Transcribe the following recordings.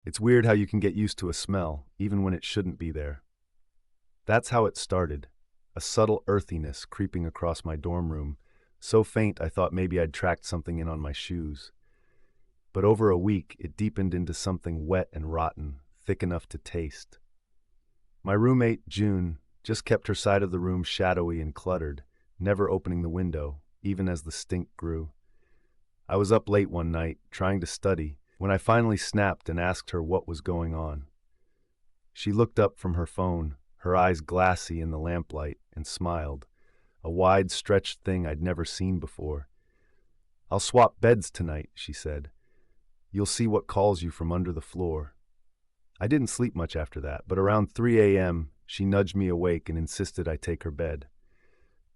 It's weird how you can get used to a smell, even when it shouldn't be there. That's how it started, a subtle earthiness creeping across my dorm room, so faint I thought maybe I'd tracked something in on my shoes. But over a week, it deepened into something wet and rotten, thick enough to taste. My roommate, June, just kept her side of the room shadowy and cluttered, never opening the window, even as the stink grew. I was up late one night, trying to study, when I finally snapped and asked her what was going on. She looked up from her phone, her eyes glassy in the lamplight, and smiled, a wide, stretched thing I'd never seen before. "I'll swap beds tonight," she said. "You'll see what calls you from under the floor." I didn't sleep much after that, but around 3 a.m., she nudged me awake and insisted I take her bed.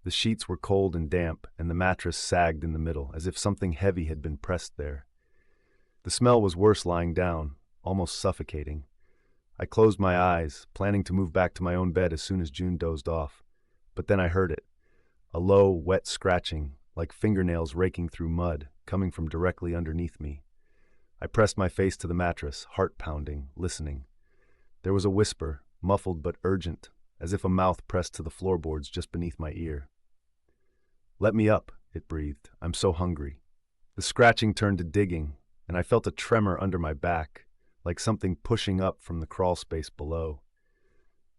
The sheets were cold and damp, and the mattress sagged in the middle, as if something heavy had been pressed there. The smell was worse lying down, almost suffocating. I closed my eyes, planning to move back to my own bed as soon as June dozed off. But then I heard it, a low, wet scratching, like fingernails raking through mud, coming from directly underneath me. I pressed my face to the mattress, heart pounding, listening. There was a whisper, muffled but urgent, as if a mouth pressed to the floorboards just beneath my ear. "Let me up," it breathed. "I'm so hungry." The scratching turned to digging, and I felt a tremor under my back, like something pushing up from the crawl space below.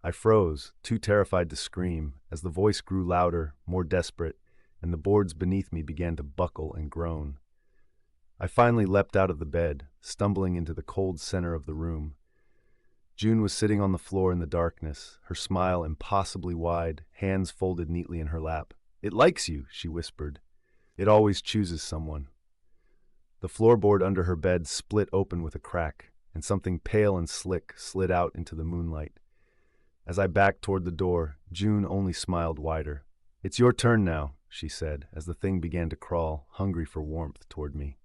I froze, too terrified to scream, as the voice grew louder, more desperate, and the boards beneath me began to buckle and groan. I finally leapt out of the bed, stumbling into the cold center of the room. June was sitting on the floor in the darkness, her smile impossibly wide, hands folded neatly in her lap. "It likes you," she whispered. "It always chooses someone." The floorboard under her bed split open with a crack, and something pale and slick slid out into the moonlight. As I backed toward the door, June only smiled wider. "It's your turn now," she said, as the thing began to crawl, hungry for warmth, toward me.